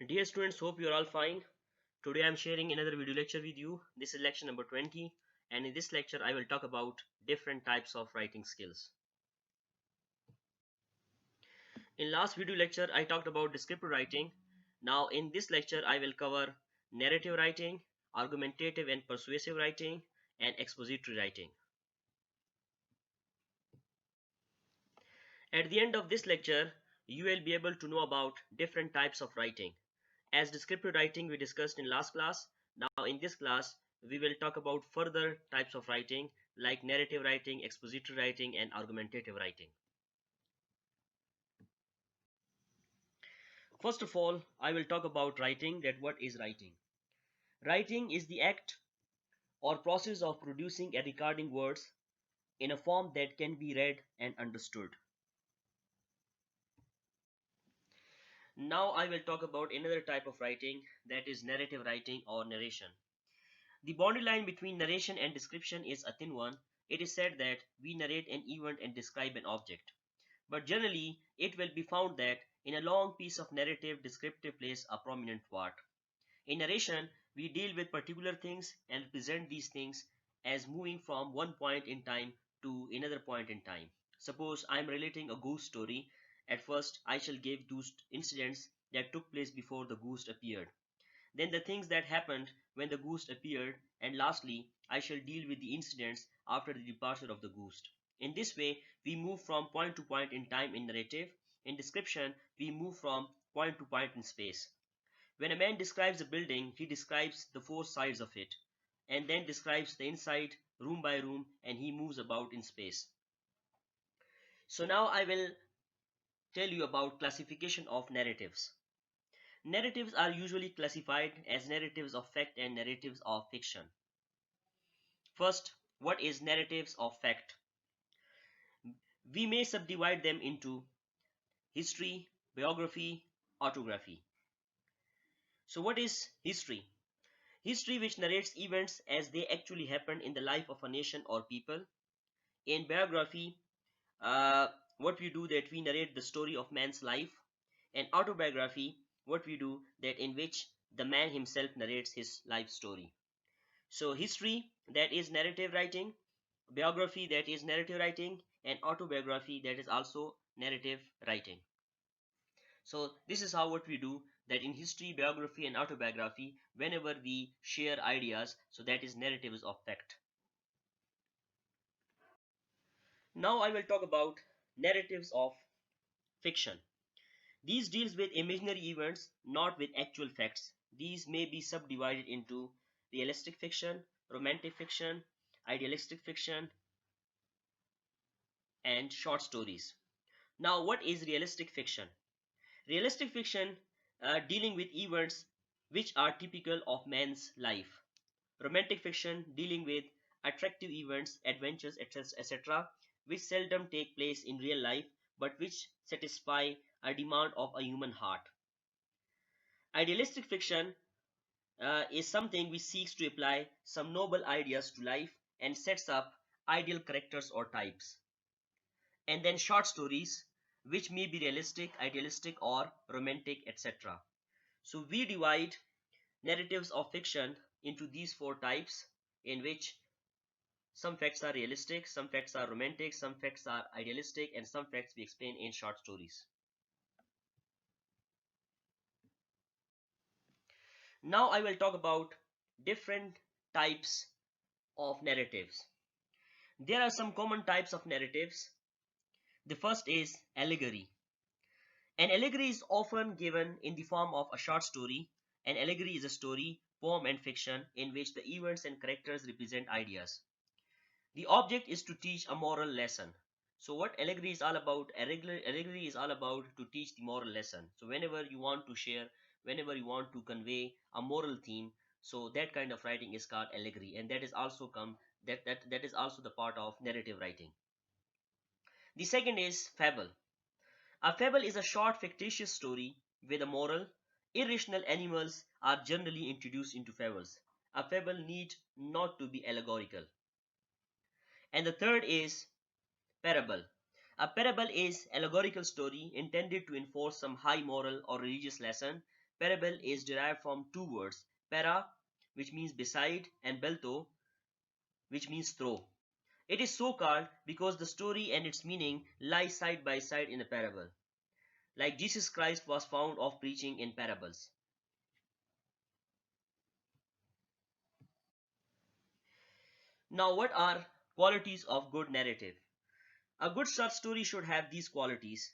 Dear students, hope you are all fine. Today I am sharing another video lecture with you. This is lecture number 20, and in this lecture I will talk about different types of writing skills. In last video lecture I talked about descriptive writing. Now in this lecture I will cover narrative writing, argumentative and persuasive writing, and expository writing. At the end of this lecture, you will be able to know about different types of writing. As descriptive writing we discussed in last class, now in this class we will talk about further types of writing like narrative writing, expository writing, and argumentative writing. First of all, I will talk about writing. That what is writing? Writing is the act or process of producing and recording words in a form that can be read and understood. Now I will talk about another type of writing, that is narrative writing or narration. The boundary line between narration and description is a thin one. It is said that we narrate an event and describe an object. But generally, it will be found that in a long piece of narrative, descriptive plays a prominent part. In narration, we deal with particular things and represent these things as moving from one point in time to another point in time. Suppose I am relating a ghost story. At first, I shall give those incidents that took place before the ghost appeared, then the things that happened when the ghost appeared, and lastly, I shall deal with the incidents after the departure of the ghost. In this way, we move from point to point in time in narrative. In description, we move from point to point in space. When a man describes a building, he describes the four sides of it, and then describes the inside room by room, and he moves about in space. So now I will tell you about classification of narratives. Narratives are usually classified as narratives of fact and narratives of fiction. First, what is narratives of fact? We may subdivide them into history, biography, autography. So what is history? History which narrates events as they actually happened in the life of a nation or people. In biography, uh, what we do that we narrate the story of man's life. And autobiography, what we do that in which the man himself narrates his life story. So history, that is narrative writing, biography, that is narrative writing, and autobiography, that is also narrative writing. So this is how what we do, that in history, biography, and autobiography, whenever we share ideas, so that is narratives of fact. Now I will talk about narratives of fiction. These deals with imaginary events, not with actual facts. These may be subdivided into realistic fiction, romantic fiction, idealistic fiction, and short stories. Now, what is realistic fiction? Realistic fiction dealing with events which are typical of man's life. Romantic fiction dealing with attractive events, adventures, etc., which seldom take place in real life but which satisfy a demand of a human heart. Idealistic fiction is something which seeks to apply some noble ideas to life and sets up ideal characters or types. And then short stories, which may be realistic, idealistic, or romantic, etc. So we divide narratives of fiction into these four types, in which some facts are realistic, some facts are romantic, some facts are idealistic, and some facts we explain in short stories. Now I will talk about different types of narratives. There are some common types of narratives. The first is allegory. An allegory is often given in the form of a short story. An allegory is a story, poem, and fiction in which the events and characters represent ideas. The object is to teach a moral lesson. So what allegory is all about? Allegory is all about to teach the moral lesson. So whenever you want to share, whenever you want to convey a moral theme, so that kind of writing is called allegory, and that is also that is also the part of narrative writing. The second is fable. A fable is a short fictitious story with a moral. Irrational animals are generally introduced into fables. A fable need not to be allegorical. And the third is parable. A parable is allegorical story intended to enforce some high moral or religious lesson. Parable is derived from two words, para, which means beside, and belto, which means throw. It is so called because the story and its meaning lie side by side in a parable, like Jesus Christ was found of preaching in parables. Now, what are qualities of good narrative? A good short story should have these qualities.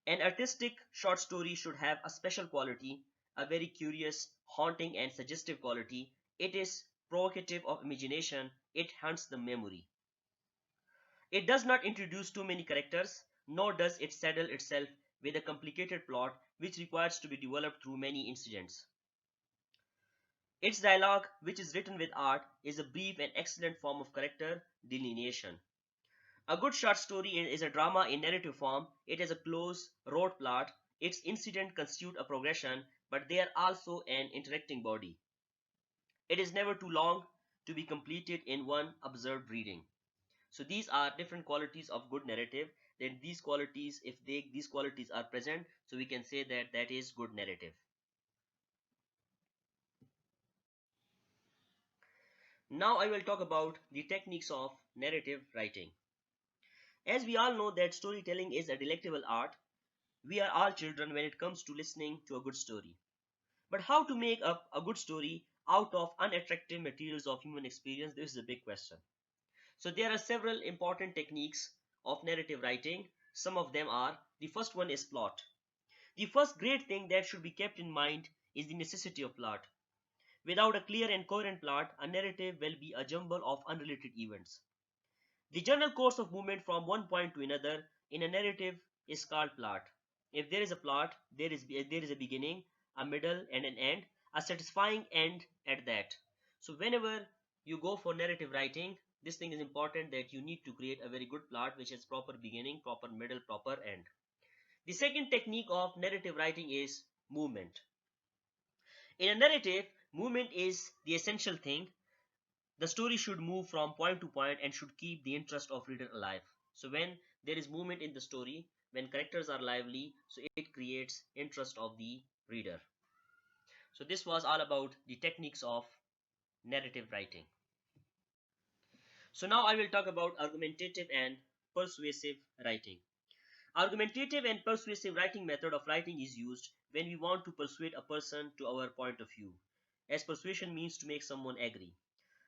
An artistic short story should have a special quality, a very curious, haunting, and suggestive quality. It is provocative of imagination, it haunts the memory. It does not introduce too many characters, nor does it saddle itself with a complicated plot which requires to be developed through many incidents. Its dialogue, which is written with art, is a brief and excellent form of character delineation. A good short story is a drama in narrative form. It has a close, rote plot. Its incidents constitute a progression, but they are also an interacting body. It is never too long to be completed in one observed reading. So these are different qualities of good narrative. Then these qualities, if these qualities are present, so we can say that that is good narrative. Now I will talk about the techniques of narrative writing. As we all know that storytelling is a delectable art, we are all children when it comes to listening to a good story. But how to make up a good story out of unattractive materials of human experience, this is a big question. So there are several important techniques of narrative writing. Some of them are, the first one is plot. The first great thing that should be kept in mind is the necessity of plot. Without a clear and coherent plot, a narrative will be a jumble of unrelated events. The general course of movement from one point to another in a narrative is called plot. If there is a plot, there is a beginning, a middle, and an end, a satisfying end at that. So whenever you go for narrative writing, this thing is important that you need to create a very good plot which has proper beginning, proper middle, proper end. The second technique of narrative writing is movement. In a narrative, movement is the essential thing. The story should move from point to point and should keep the interest of reader alive. So when there is movement in the story, when characters are lively, so it creates interest of the reader. So this was all about the techniques of narrative writing. So now I will talk about argumentative and persuasive writing. Argumentative and persuasive writing method of writing is used when we want to persuade a person to our point of view, as persuasion means to make someone agree.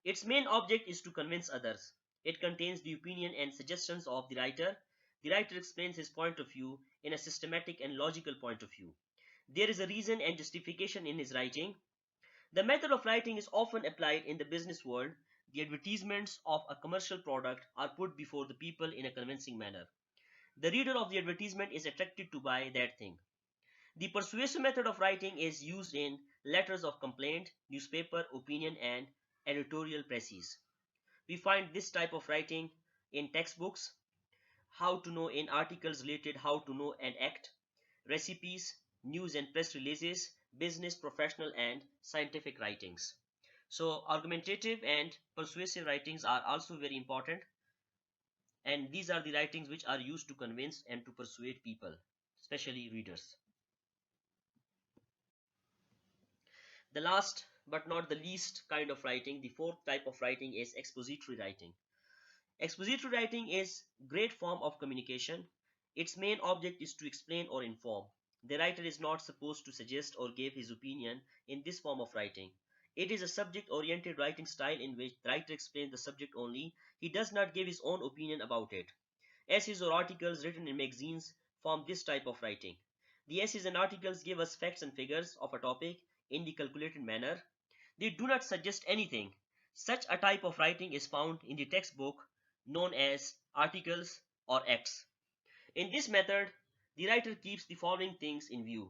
Its main object is to convince others. It contains the opinion and suggestions of the writer. The writer explains his point of view in a systematic and logical point of view. There is a reason and justification in his writing. The method of writing is often applied in the business world. The advertisements of a commercial product are put before the people in a convincing manner. The reader of the advertisement is attracted to buy that thing. The persuasive method of writing is used in letters of complaint, newspaper, opinion, and editorial presses. We find this type of writing in textbooks, how to know in articles related how to know and act, recipes, news and press releases, business, professional, and scientific writings. So argumentative and persuasive writings are also very important, and these are the writings which are used to convince and to persuade people, especially readers. The last but not the least kind of writing, the fourth type of writing is expository writing. Expository writing is great form of communication. Its main object is to explain or inform. The writer is not supposed to suggest or give his opinion in this form of writing. It is a subject-oriented writing style in which the writer explains the subject only. He does not give his own opinion about it. Essays or articles written in magazines form this type of writing. The essays and articles give us facts and figures of a topic in the calculated manner. They do not suggest anything. Such a type of writing is found in the textbook known as articles or acts. In this method, the writer keeps the following things in view.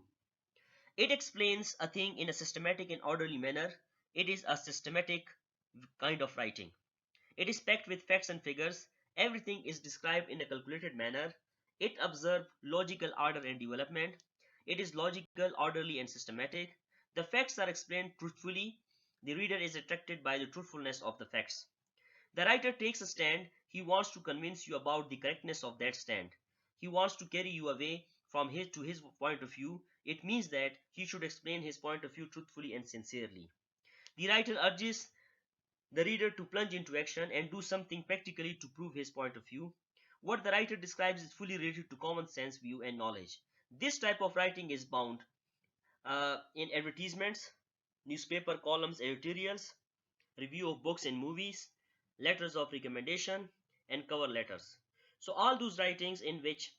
It explains a thing in a systematic and orderly manner. It is a systematic kind of writing. It is packed with facts and figures. Everything is described in a calculated manner. It observes logical order and development. It is logical, orderly, and systematic. The facts are explained truthfully. The reader is attracted by the truthfulness of the facts. The writer takes a stand. He wants to convince you about the correctness of that stand. He wants to carry you away from his point of view, it means that he should explain his point of view truthfully and sincerely. The writer urges the reader to plunge into action and do something practically to prove his point of view. What the writer describes is fully related to common sense view and knowledge. This type of writing is bound in advertisements, newspaper columns, editorials, review of books and movies, letters of recommendation, and cover letters. So all those writings in which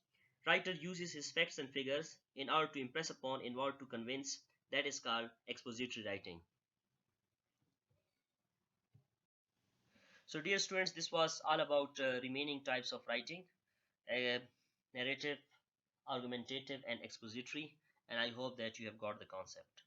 writer uses his facts and figures in order to impress upon, in order to convince, that is called expository writing. So dear students, this was all about remaining types of writing, uh, narrative, argumentative, and expository, and I hope that you have got the concept.